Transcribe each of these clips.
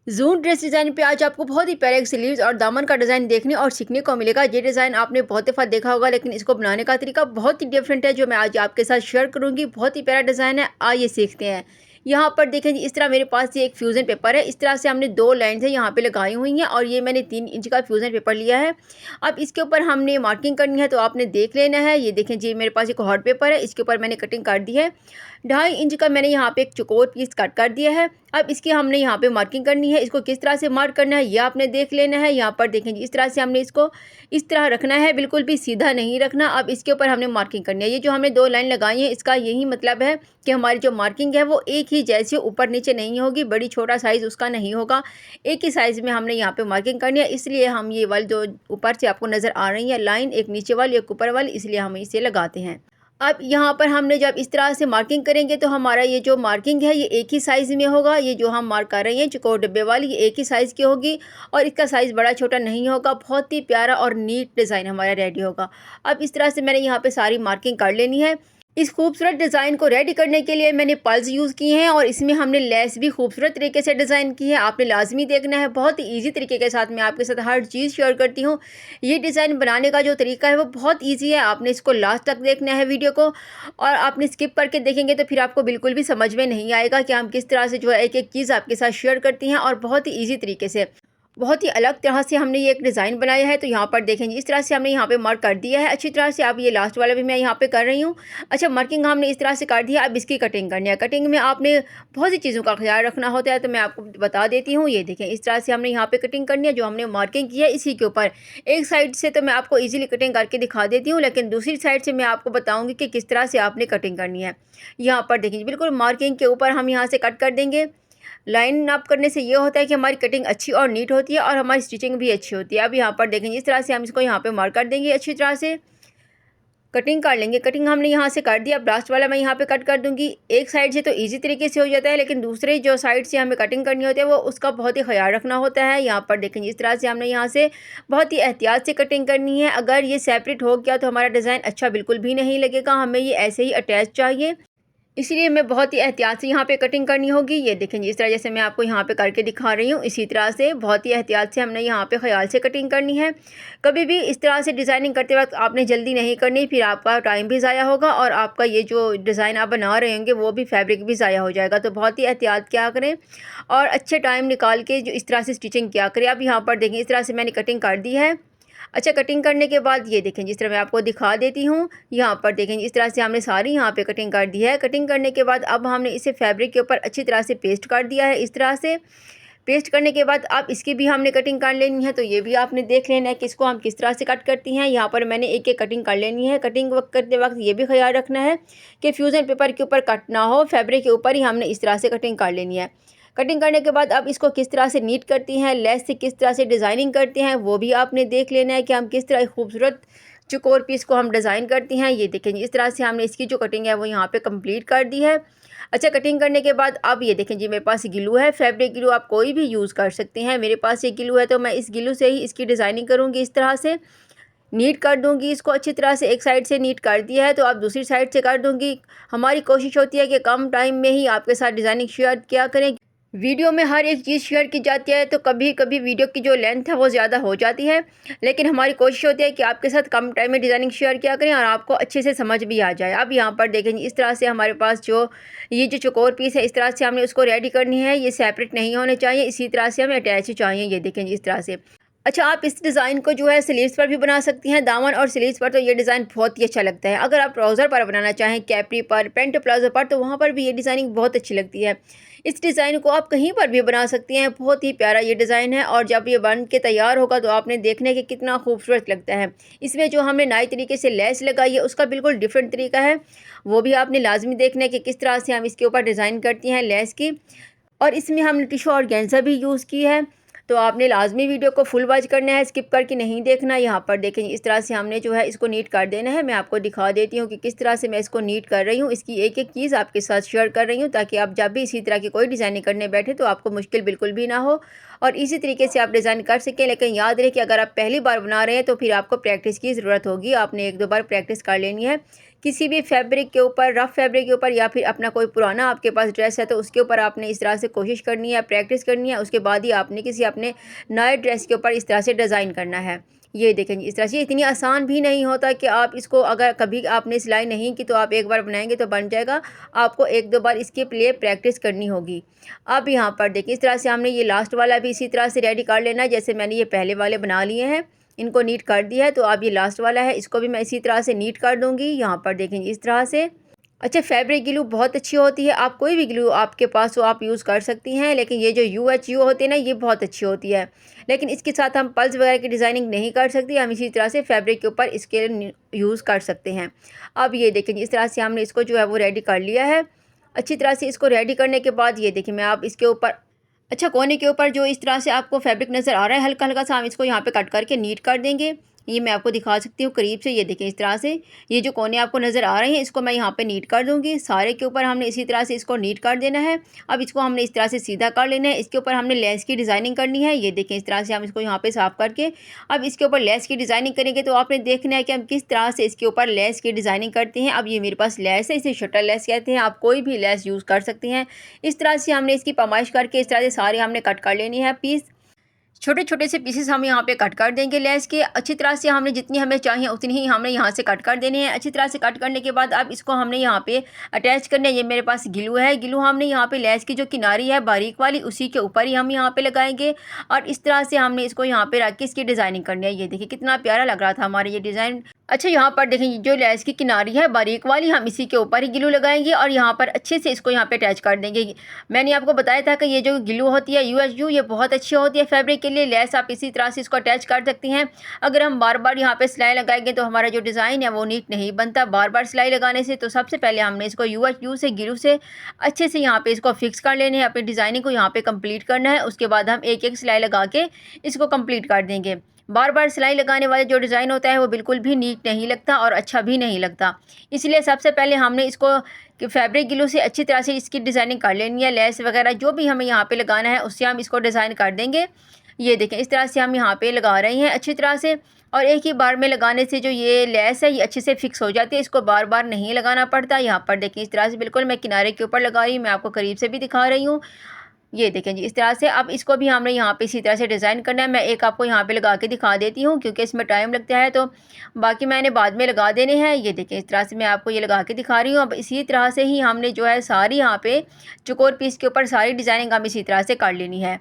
Zone dress design पे आज आपको बहुत ही प्यारे स्लीव्स और दामन का डिज़ाइन देखने और सीखने को मिलेगा। ये डिज़ाइन आपने बहुत दफ़ा देखा होगा, लेकिन इसको बनाने का तरीका बहुत ही डिफरेंट है, जो मैं आज आपके साथ शेयर करूँगी। बहुत ही प्यारा डिज़ाइन है, आइए सीखते हैं। यहाँ पर देखें जी, इस तरह मेरे पास ये एक फ्यूज़न पेपर है। इस तरह से हमने 2 लाइन्स है यहाँ पे लगाई हुई हैं और ये मैंने 3 इंच का फ्यूज़न पेपर लिया है। अब इसके ऊपर हमने मार्किंग करनी है, तो आपने देख लेना है। ये देखें जी, मेरे पास एक हॉट पेपर है, इसके ऊपर मैंने कटिंग कर दी है। 2.5 इंच का मैंने यहाँ पे एक चौकोर पीस कट कर दिया है। अब इसकी हमने यहाँ पे मार्किंग करनी है। इसको किस तरह से मार्क करना है ये आपने देख लेना है। यहाँ पर देखें जी, इस तरह से हमने इसको इस तरह रखना है, बिल्कुल भी सीधा नहीं रखना। अब इसके ऊपर हमने मार्किंग करनी है। ये जो हमने 2 लाइन लगाई हैं, इसका यही मतलब है कि हमारी जो मार्किंग है वो एक ही जैसी ऊपर नीचे नहीं होगी, बड़ी छोटा साइज़ उसका नहीं होगा। एक ही साइज़ में हमने यहाँ पे मार्किंग करनी है, इसलिए हम ये वाली जो ऊपर से आपको नज़र आ रही है लाइन, एक नीचे वाली एक ऊपर वाली, इसलिए हम इसे लगाते हैं। अब यहाँ पर हमने जब इस तरह से मार्किंग करेंगे, तो हमारा ये जो मार्किंग है ये एक ही साइज़ में होगा। ये जो हम मार्क कर रहे हैं चौकोर डब्बे वाली, ये एक ही साइज़ की होगी और इसका साइज़ बड़ा छोटा नहीं होगा। बहुत ही प्यारा और नीट डिज़ाइन हमारा रेडी होगा। अब इस तरह से मैंने यहाँ पे सारी मार्किंग कर लेनी है। इस खूबसूरत डिज़ाइन को रेडी करने के लिए मैंने पल्स यूज़ किए हैं और इसमें हमने लेस भी खूबसूरत तरीके से डिज़ाइन की है। आपने लाजमी देखना है। बहुत ही ईजी तरीके के साथ मैं आपके साथ हर चीज़ शेयर करती हूँ। ये डिज़ाइन बनाने का जो तरीका है वो बहुत ईजी है। आपने इसको लास्ट तक देखना है वीडियो को, और आपने स्किप करके देखेंगे तो फिर आपको बिल्कुल भी समझ में नहीं आएगा कि हम किस तरह से जो है एक एक चीज़ आपके साथ शेयर करती हैं, और बहुत ही ईजी तरीके से, बहुत ही अलग तरह से हमने ये एक डिज़ाइन बनाया है। तो यहाँ पर देखें जी, इस तरह से हमने यहाँ पे मार्क कर दिया है अच्छी तरह से। अब ये लास्ट वाला भी मैं यहाँ पे कर रही हूँ। अच्छा, मार्किंग हमने इस तरह से कर दिया। अब इसकी कटिंग करनी है। कटिंग में आपने बहुत सी चीज़ों का ख्याल रखना होता है, तो मैं आपको बता देती हूँ। ये देखें, इस तरह से हमने यहाँ पे कटिंग करनी है। जो हमने मार्किंग की है इसी के ऊपर एक साइड से तो मैं आपको ईजिली कटिंग करके दिखा देती हूँ, लेकिन दूसरी साइड से मैं आपको बताऊँगी कि किस तरह से आपने कटिंग करनी है। यहाँ पर देखें, बिल्कुल मार्किंग के ऊपर हम यहाँ से कट कर देंगे। लाइन नाप करने से ये होता है कि हमारी कटिंग अच्छी और नीट होती है और हमारी स्टिचिंग भी अच्छी होती है। अब यहाँ पर देखेंगे, इस तरह से हम इसको यहाँ पे मार्क कर देंगे, अच्छी तरह से कटिंग कर लेंगे। कटिंग हमने यहाँ से कर दिया। अब लास्ट वाला मैं यहाँ पे कट कर दूँगी। एक साइड से तो इजी तरीके से हो जाता है, लेकिन दूसरे जो साइड से हमें कटिंग करनी होती है वो उसका बहुत ही ख्याल रखना होता है। यहाँ पर देखेंगे, इस तरह से हमने यहाँ से बहुत ही एहतियात से कटिंग करनी है। अगर ये सेपरेट हो गया तो हमारा डिज़ाइन अच्छा बिल्कुल भी नहीं लगेगा। हमें ये ऐसे ही अटैच चाहिए, इसलिए मैं बहुत ही एहतियात से यहाँ पे कटिंग करनी होगी। ये देखें जी, इस तरह जैसे मैं आपको यहाँ पे करके दिखा रही हूँ, इसी तरह से बहुत ही एहतियात से हमने यहाँ पे ख्याल से कटिंग करनी है। कभी भी इस तरह से डिज़ाइनिंग करते वक्त आपने जल्दी नहीं करनी, फिर आपका टाइम भी ज़ाया होगा और आपका ये जो डिज़ाइन आप बना रहे होंगे वो भी फैब्रिक भी ज़ाया हो जाएगा। तो बहुत ही एहतियात किया करें और अच्छे टाइम निकाल के जो इस तरह से स्टिचिंग किया करें। अब यहाँ पर देखें, इस तरह से मैंने कटिंग कर दी है। अच्छा, कटिंग करने के बाद ये देखें, जिस तरह मैं आपको दिखा देती हूँ। यहाँ पर देखें, इस तरह से हमने सारी यहाँ पे कटिंग कर दी है। कटिंग करने के बाद अब हमने इसे फैब्रिक के ऊपर अच्छी तरह से पेस्ट कर दिया है। इस तरह से पेस्ट करने के बाद अब इसकी भी हमने कटिंग कर लेनी है। तो ये भी आपने देख लेना है कि इसको हम किस तरह से कट करती हैं। यहाँ पर मैंने एक एक कटिंग कर लेनी है। कटिंग करते वक्त ये भी ख्याल रखना है कि फ्यूज़न पेपर के ऊपर कट ना हो, फैब्रिक के ऊपर ही हमने इस तरह से कटिंग कर लेनी है। कटिंग करने के बाद अब इसको किस तरह से नीट करती हैं, लेस से किस तरह से डिज़ाइनिंग करते हैं, वो भी आपने देख लेना है कि हम किस तरह खूबसूरत चौकोर पीस को हम डिज़ाइन करती हैं। ये देखें, इस तरह से हमने इसकी जो कटिंग है वो यहाँ पे कंप्लीट कर दी है। अच्छा, कटिंग करने के बाद अब ये देखें जी, मेरे पास ग्लू है, फैब्रिक ग्लू आप कोई भी यूज़ कर सकते हैं। मेरे पास ये ग्लू है तो मैं इस ग्लू से ही इसकी डिज़ाइनिंग करूँगी। इस तरह से नीट कर दूँगी इसको अच्छी तरह से। एक साइड से नीट कर दिया है तो अब दूसरी साइड से कर दूँगी। हमारी कोशिश होती है कि कम टाइम में ही आपके साथ डिज़ाइनिंग शेयर किया करें। वीडियो में हर एक चीज़ शेयर की जाती है तो कभी कभी वीडियो की जो लेंथ है वो ज़्यादा हो जाती है, लेकिन हमारी कोशिश होती है कि आपके साथ कम टाइम में डिज़ाइनिंग शेयर किया करें और आपको अच्छे से समझ भी आ जाए। अब यहाँ पर देखें, इस तरह से हमारे पास जो ये जो चौकोर पीस है इस तरह से हमने उसको रेडी करनी है। ये सेपरेट नहीं होने चाहिए, इसी तरह से हमें अटैच ही चाहिए। ये देखें इस तरह से। अच्छा, आप इस डिज़ाइन को जो है स्लीव्स पर भी बना सकती हैं। दामन और स्लीव्स पर तो ये डिज़ाइन बहुत ही अच्छा लगता है। अगर आप ट्राउज़र पर बनाना चाहें, कैपरी पर, पेंट प्लाजो पर, तो वहाँ पर भी ये डिज़ाइनिंग बहुत अच्छी लगती है। इस डिज़ाइन को आप कहीं पर भी बना सकती हैं। बहुत ही प्यारा ये डिज़ाइन है और जब ये बन के तैयार होगा तो आपने देखना है कि कितना खूबसूरत लगता है। इसमें जो हमने नए तरीके से लेस लगाई है उसका बिल्कुल डिफरेंट तरीका है, वो भी आपने लाजमी देखना है कि किस तरह से हम इसके ऊपर डिज़ाइन करती हैं लेस की। और इसमें हमने टिशू और गेंजा भी यूज़ की है। तो आपने लाजमी वीडियो को फुल वॉच करना है, स्किप करके नहीं देखना। यहाँ पर देखें, इस तरह से हमने जो है इसको नीट कर देना है। मैं आपको दिखा देती हूँ कि किस तरह से मैं इसको नीट कर रही हूँ। इसकी एक एक चीज़ आपके साथ शेयर कर रही हूँ ताकि आप जब भी इसी तरह की कोई डिज़ाइनिंग करने बैठे तो आपको मुश्किल बिल्कुल भी ना हो और इसी तरीके से आप डिज़ाइन कर सकें। लेकिन याद रहे कि अगर आप पहली बार बना रहे हैं तो फिर आपको प्रैक्टिस की ज़रूरत होगी। आपने 1-2 बार प्रैक्टिस कर लेनी है किसी भी फैब्रिक के ऊपर, रफ़ फैब्रिक के ऊपर या फिर अपना कोई पुराना आपके पास ड्रेस है तो उसके ऊपर आपने इस तरह से कोशिश करनी है, प्रैक्टिस करनी है। उसके बाद ही आपने किसी अपने नए ड्रेस के ऊपर इस तरह से डिज़ाइन करना है। ये देखें इस तरह से, इतनी आसान भी नहीं होता कि आप इसको अगर कभी आपने सिलाई नहीं की तो आप एक बार बनाएंगे तो बन जाएगा। आपको एक दो बार इसके लिए प्रैक्टिस करनी होगी। अब यहाँ पर देखिए इस तरह से हमने ये लास्ट वाला भी इसी तरह से रेडी कर लेना है, जैसे मैंने ये पहले वाले बना लिए हैं, इनको नीट कर दिया है। तो अब ये लास्ट वाला है, इसको भी मैं इसी तरह से नीट कर दूँगी। यहाँ पर देखेंगे इस तरह से। अच्छा, फैब्रिक ग्लू बहुत अच्छी होती है, आप कोई भी ग्लू आपके पास हो आप यूज़ कर सकती हैं, लेकिन ये जो UHU होती है ना, ये बहुत अच्छी होती है। लेकिन इसके साथ हम पल्स वगैरह की डिज़ाइनिंग नहीं कर सकती, हम इसी तरह से फैब्रिक के ऊपर इसके यूज़ कर सकते हैं। अब ये देखें इस तरह से हमने इसको जो है वो रेडी कर लिया है। अच्छी तरह से इसको रेडी करने के बाद ये देखिए मैं आप इसके ऊपर, अच्छा, कोने के ऊपर जो इस तरह से आपको फैब्रिक नज़र आ रहा है हल्का हल्का सा, हम इसको यहाँ पे कट करके नीट कर देंगे। ये मैं आपको दिखा सकती हूँ करीब से, ये देखें इस तरह से ये जो कोने आपको नज़र आ रहे हैं इसको मैं यहाँ पे नीट कर दूँगी। सारे के ऊपर हमने इसी तरह से इसको नीट कर देना है। अब इसको हमने इस तरह से सीधा कर लेना है। इसके ऊपर हमने लेस की डिज़ाइनिंग करनी है। ये देखें इस तरह से हम इसको यहाँ पे साफ़ करके अब इसके ऊपर लेस की डिज़ाइनिंग करेंगे। तो आपने देखना है कि हम किस तरह से इसके ऊपर लेस की डिज़ाइनिंग करते हैं। अब ये मेरे पास लेस है, इसे शटर लेस कहते हैं, आप कोई भी लेस यूज़ कर सकते हैं। इस तरह से हमने इसकी पैमाइश करके इस तरह से सारे हमने कट कर लेनी है पीस। छोटे छोटे से पीसेस हम यहाँ पे कट कर देंगे लेस के। अच्छी तरह से हमने जितनी हमें चाहिए उतनी ही हमने यहाँ से कट कर देने हैं। अच्छी तरह से कट करने के बाद अब इसको हमने यहाँ पे अटैच करना है। ये मेरे पास ग्लू है, ग्लू हमने यहाँ पे लेस की जो किनारी है बारीक वाली उसी के ऊपर ही हम यहाँ पे लगाएंगे और इस तरह से हमने इसको यहाँ पे रख के इसकी डिज़ाइनिंग करनी है। ये देखिए कितना प्यारा लग रहा था हमारा ये डिज़ाइन। अच्छा, यहाँ पर देखें जो लेस की किनारी है बारीक वाली, हम इसी के ऊपर ही ग्लू लगाएंगे और यहाँ पर अच्छे से इसको यहाँ पे अटैच कर देंगे। मैंने आपको बताया था कि ये जो ग्लू होती है UHU, ये बहुत अच्छी होती है फैब्रिक के लिए। लेस आप इसी तरह से इसको अटैच कर सकती हैं। अगर हम बार बार यहाँ पे सिलाई लगाएंगे तो हमारा जो डिज़ाइन है वो नीट नहीं बनता बार बार सिलाई लगाने से। तो सबसे पहले हमने इसको UHU से ग्लू से अच्छे से यहाँ पे इसको फिक्स कर लेने हैं, अपनी डिज़ाइनिंग को यहाँ पे कंप्लीट करना है। उसके बाद हम एक एक सिलाई लगा के इसको कंप्लीट कर देंगे। बार बार सिलाई लगाने वाले जो डिज़ाइन होता है वो बिल्कुल भी नीट नहीं लगता और अच्छा भी नहीं लगता। इसलिए सबसे पहले हमने इसको फैब्रिक ग्लू से अच्छी तरह से इसकी डिज़ाइनिंग कर लेनी है। लेस वगैरह जो भी हमें यहाँ पे लगाना है उससे हम इसको डिज़ाइन कर देंगे। ये देखें इस तरह से हम यहाँ पे लगा रहे हैं अच्छी तरह से, और एक ही बार में लगाने से जो ये लेस है ये अच्छे से फिक्स हो जाती है, इसको बार बार नहीं लगाना पड़ता। यहाँ पर देखें इस तरह से बिल्कुल मैं किनारे के ऊपर लगा रही हूँ, मैं आपको करीब से भी दिखा रही हूँ। ये देखें जी इस तरह से। अब इसको भी हमने यहाँ पे इसी तरह से डिज़ाइन करना है। मैं एक आपको यहाँ पे लगा के दिखा देती हूँ क्योंकि इसमें टाइम लगता है, तो बाकी मैंने बाद में लगा देने हैं। ये देखें इस तरह से मैं आपको ये लगा के दिखा रही हूँ। अब इसी तरह से ही हमने जो है सारी यहाँ पे चौकोर पीस के ऊपर सारी डिज़ाइनिंग हम इसी तरह से कर लेनी है।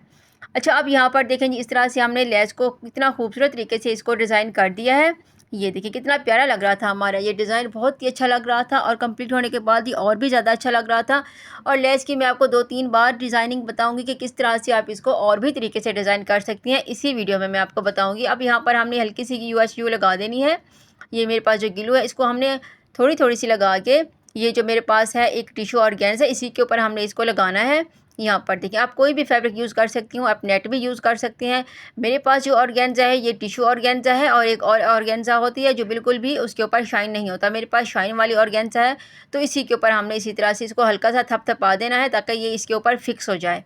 अच्छा, अब यहाँ पर देखें जी इस तरह से हमने लेस को कितना खूबसूरत तरीके से इसको डिज़ाइन कर दिया है। ये देखिए कितना प्यारा लग रहा था हमारा ये डिज़ाइन, बहुत ही अच्छा लग रहा था और कंप्लीट होने के बाद ही और भी ज़्यादा अच्छा लग रहा था। और लेस की मैं आपको 2-3 बार डिज़ाइनिंग बताऊंगी कि किस तरह से आप इसको और भी तरीके से डिज़ाइन कर सकती हैं, इसी वीडियो में मैं आपको बताऊंगी। अब यहाँ पर हमने हल्की सी UHU लगा देनी है। ये मेरे पास जो ग्लू है इसको हमने थोड़ी थोड़ी सी लगा के, ये जो मेरे पास है एक टिशू ऑर्गेन्जा है इसी के ऊपर हमने इसको लगाना है। यहाँ पर देखिए आप कोई भी फैब्रिक यूज़ कर सकती हूँ, आप नेट भी यूज़ कर सकते हैं। मेरे पास जो ऑर्गेन्जा है ये टिशू ऑर्गेन्जा है और एक और ऑर्गेन्जा होती है जो बिल्कुल भी उसके ऊपर शाइन नहीं होता। मेरे पास शाइन वाली ऑर्गेन्जा है, तो इसी के ऊपर हमने इसी तरह से इसको हल्का सा थपथपा देना है ताकि ये इसके ऊपर फिक्स हो जाए।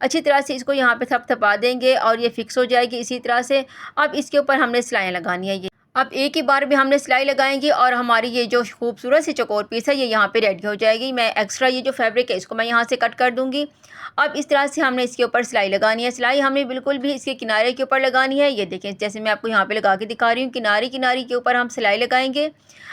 अच्छी तरह से इसको यहाँ पे थपथपा देंगे और ये फिक्स हो जाएगी इसी तरह से। अब इसके ऊपर हमने सिलाइयाँ लगानी है। ये अब एक ही बार भी हमने सिलाई लगाएंगे और हमारी ये जो खूबसूरत सी चौकोर पीस है ये यहाँ पे रेडी हो जाएगी। मैं एक्स्ट्रा ये जो फैब्रिक है इसको मैं यहाँ से कट कर दूँगी। अब इस तरह से हमने इसके ऊपर सिलाई लगानी है। सिलाई हमने बिल्कुल भी इसके किनारे के ऊपर लगानी है। ये देखें जैसे मैं आपको यहाँ पे लगा के दिखा रही हूँ, किनारी किनारी के ऊपर हम सिलाई लगाएंगे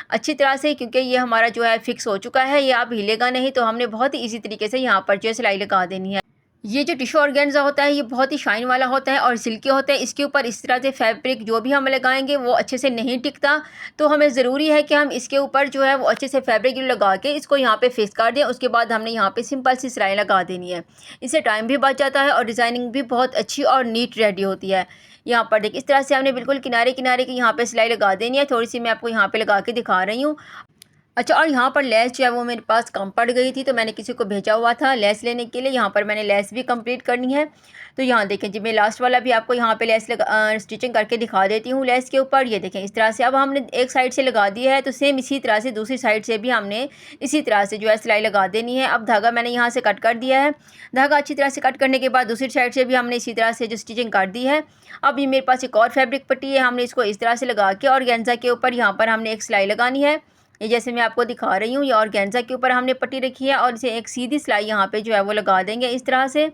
अच्छी तरह से, क्योंकि ये हमारा जो है फिक्स हो चुका है, ये अब हिलेगा नहीं। तो हमने बहुत ही ईजी तरीके से यहाँ पर जो है सिलाई लगा देनी है। ये जो टिशू ऑर्गेन्जा होता है ये बहुत ही शाइन वाला होता है और सिल्की होता है। इसके ऊपर इस तरह से फैब्रिक जो भी हम लगाएंगे वो अच्छे से नहीं टिकता, तो हमें ज़रूरी है कि हम इसके ऊपर जो है वो अच्छे से फैब्रिक लगा के इसको यहाँ पे फिक्स कर दें। उसके बाद हमने यहाँ पे सिंपल सी सिलाई लगा देनी है। इससे टाइम भी बच जाता है और डिज़ाइनिंग भी बहुत अच्छी और नीट रेडी होती है। यहाँ पर देखिए इस तरह से हमने बिल्कुल किनारे किनारे की यहाँ पर सिलाई लगा देनी है। थोड़ी सी मैं आपको यहाँ पर लगा के दिखा रही हूँ। अच्छा, और यहाँ पर लेस जो है वो मेरे पास कम पड़ गई थी, तो मैंने किसी को भेजा हुआ था लेस लेने के लिए। यहाँ पर मैंने लेस भी कंप्लीट करनी है। तो यहाँ देखें जी मैं लास्ट वाला भी आपको यहाँ पे लेस स्टिचिंग करके दिखा देती हूँ लेस के ऊपर। ये देखें इस तरह से अब हमने एक साइड से लगा दिया है, तो सेम इसी तरह से दूसरी साइड से भी हमने इसी तरह से जो है सिलाई लगा देनी है। अब धागा मैंने यहाँ से कट कर दिया है। धागा अच्छी तरह से कट करने के बाद दूसरी साइड से भी हमने इसी तरह से जो स्टिचिंग कर दी है। अब ये मेरे पास एक और फैब्रिक पट्टी है, हमने इसको इस तरह से लगा के ऑर्गेन्जा के ऊपर यहाँ पर हमने एक सिलाई लगानी है। ये जैसे मैं आपको दिखा रही हूँ, ये ऑर्गेन्जा के ऊपर हमने पट्टी रखी है और इसे एक सीधी सिलाई यहाँ पे जो है वो लगा देंगे इस तरह से।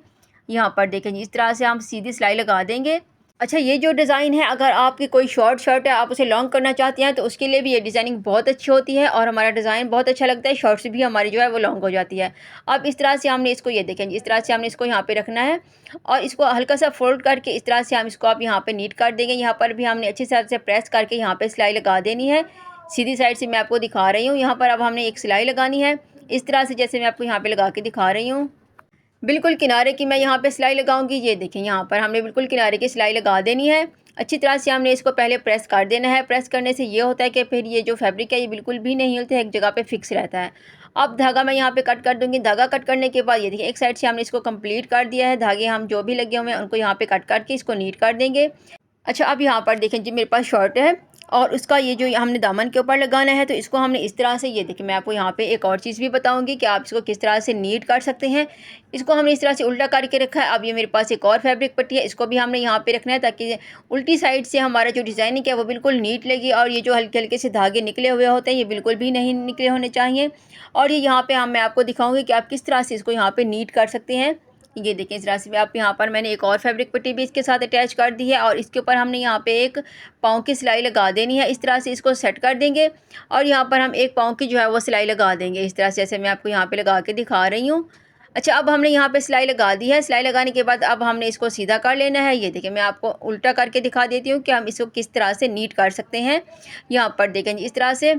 यहाँ पर देखें जी, इस तरह से हम सीधी सिलाई लगा देंगे। अच्छा, ये जो डिज़ाइन है, अगर आपकी कोई शॉर्ट शर्ट है, आप उसे लॉन्ग करना चाहते हैं तो उसके लिए भी ये डिज़ाइनिंग बहुत अच्छी होती है और हमारा डिज़ाइन बहुत अच्छा लगता है, शॉर्ट्स भी हमारी जो है वो लॉन्ग हो जाती है। अब इस तरह से हमने इसको, ये देखें जी, इस तरह से हमने इसको यहाँ पे रखना है और इसको हल्का सा फोल्ड करके इस तरह से हम इसको आप यहाँ पे नीट कर देंगे। यहाँ पर भी हमने अच्छी तरह से प्रेस करके यहाँ पे सिलाई लगा देनी है। सीधी साइड से मैं आपको दिखा रही हूँ। यहाँ पर अब हमने एक सिलाई लगानी है इस तरह से, जैसे मैं आपको यहाँ पे लगा के दिखा रही हूँ। बिल्कुल किनारे की मैं यहाँ पे सिलाई लगाऊंगी। ये देखें, यहाँ पर हमने बिल्कुल किनारे की सिलाई लगा देनी है। अच्छी तरह से हमने इसको पहले प्रेस कर देना है। प्रेस करने से ये होता है कि फिर ये जो फैब्रिक है ये बिल्कुल भी नहीं हिलता है, एक जगह पे फिक्स रहता है। अब धागा मैं यहाँ पे कट कर दूँगी। धागा कट करने के बाद ये देखिए, एक साइड से हमने इसको कंप्लीट कर दिया है। धागे हम जो भी लगे हुए हैं उनको यहाँ पे कट करके इसको नीट कर देंगे। अच्छा, अब यहाँ पर देखें जी, मेरे पास शर्ट है और उसका ये जो हमने दामन के ऊपर लगाना है, तो इसको हमने इस तरह से, ये देखिए मैं आपको यहाँ पे एक और चीज़ भी बताऊंगी कि आप इसको किस तरह से नीट कर सकते हैं। इसको हमने इस तरह से उल्टा करके रखा है। अब ये मेरे पास एक और फैब्रिक पट्टी है, इसको भी हमने यहाँ पे रखना है ताकि उल्टी साइड से हमारा जो डिज़ाइनिंग है वो बिल्कुल नीट लगे और ये जो हल्के हल्के से धागे निकले हुए होते हैं ये बिल्कुल भी नहीं निकले होने चाहिए। और ये यहाँ पर मैं आपको दिखाऊँगी कि आप किस तरह से इसको यहाँ पर नीट कर सकते हैं। ये देखें, इस तरह से आप यहाँ पर मैंने एक और फैब्रिक पट्टी भी इसके साथ अटैच कर दी है और इसके ऊपर हमने यहाँ पे एक पाँव की सिलाई लगा देनी है। इस तरह से इसको सेट कर देंगे और यहाँ पर हम एक पाँव की जो है वो सिलाई लगा देंगे इस तरह से, जैसे मैं आपको यहाँ पे लगा के दिखा रही हूँ। अच्छा, अब हमने यहाँ पे सिलाई लगा दी है। सिलाई लगाने के बाद अब हमने इसको सीधा कर लेना है। ये देखिए, मैं आपको उल्टा करके दिखा देती हूँ कि हम इसको किस तरह से नीट कर सकते हैं। यहाँ पर देखें, इस तरह से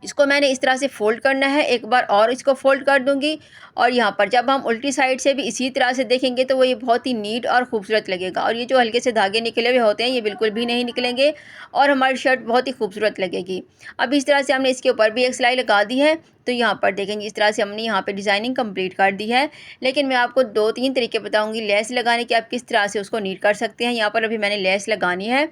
इसको मैंने इस तरह से फ़ोल्ड करना है, एक बार और इसको फ़ोल्ड कर दूंगी और यहाँ पर जब हम उल्टी साइड से भी इसी तरह से देखेंगे तो वो ये बहुत ही नीट और खूबसूरत लगेगा। और ये जो हल्के से धागे निकले हुए होते हैं ये बिल्कुल भी नहीं निकलेंगे और हमारी शर्ट बहुत ही खूबसूरत लगेगी। अब इस तरह से हमने इसके ऊपर भी एक सिलाई लगा दी है। तो यहाँ पर देखेंगे, इस तरह से हमने यहाँ पे डिज़ाइनिंग कंप्लीट कर दी है। लेकिन मैं आपको 2-3 तरीके बताऊँगी लेस लगाने के, आप किस तरह से उसको नीट कर सकते हैं। यहाँ पर अभी मैंने लेस लगानी है।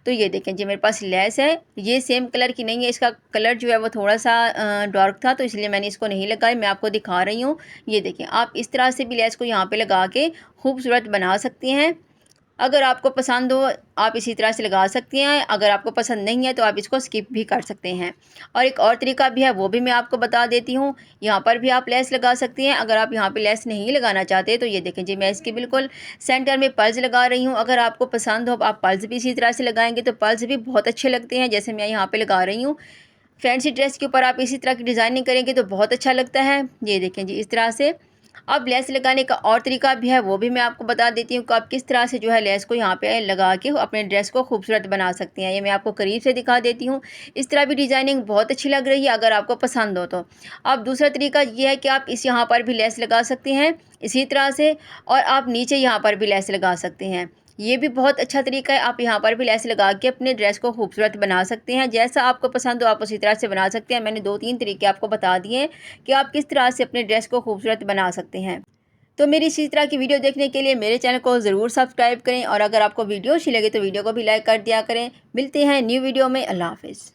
तो ये देखें जी, मेरे पास लेस है, ये सेम कलर की नहीं है, इसका कलर जो है वो थोड़ा सा डार्क था तो इसलिए मैंने इसको नहीं लगाई। मैं आपको दिखा रही हूँ। ये देखें, आप इस तरह से भी लेस को यहाँ पे लगा के खूबसूरत बना सकते हैं। अगर आपको पसंद हो आप इसी तरह से लगा सकते हैं, अगर आपको पसंद नहीं है तो आप इसको स्किप भी कर सकते हैं। और एक और तरीका भी है, वो भी मैं आपको बता देती हूँ। यहाँ पर भी आप लेस लगा सकते हैं। अगर आप यहाँ पे लेस नहीं लगाना चाहते तो ये देखें जी, मैं इसके बिल्कुल सेंटर में पर्ल्स लगा रही हूँ। अगर आपको पसंद हो आप पर्ल्स भी इसी तरह से लगाएंगे तो पर्ल्स भी बहुत अच्छे लगते हैं, जैसे मैं यहाँ पर लगा रही हूँ। फैंसी ड्रेस के ऊपर आप इसी तरह की डिज़ाइनिंग करेंगे तो बहुत अच्छा लगता है। ये देखें जी, इस तरह से। अब लेस लगाने का और तरीका भी है, वो भी मैं आपको बता देती हूँ कि आप किस तरह से जो है लेस को यहाँ पे लगा के अपने ड्रेस को खूबसूरत बना सकते हैं। ये मैं आपको करीब से दिखा देती हूँ। इस तरह भी डिज़ाइनिंग बहुत अच्छी लग रही है अगर आपको पसंद हो तो। अब दूसरा तरीका ये है कि आप इस यहाँ पर भी लेस लगा सकते हैं इसी तरह से, और आप नीचे यहाँ पर भी लेस लगा सकते हैं। ये भी बहुत अच्छा तरीका है। आप यहाँ पर भी लेस लगा के अपने ड्रेस को खूबसूरत बना सकते हैं। जैसा आपको पसंद हो आप उसी तरह से बना सकते हैं। मैंने 2-3 तरीके आपको बता दिए हैं कि आप किस तरह से अपने ड्रेस को खूबसूरत बना सकते हैं। तो मेरी इसी तरह की वीडियो देखने के लिए मेरे चैनल को ज़रूर सब्सक्राइब करें और अगर आपको वीडियो अच्छी लगे तो वीडियो को भी लाइक कर दिया करें। मिलते हैं न्यू वीडियो में। अल्लाह हाफ़िज़।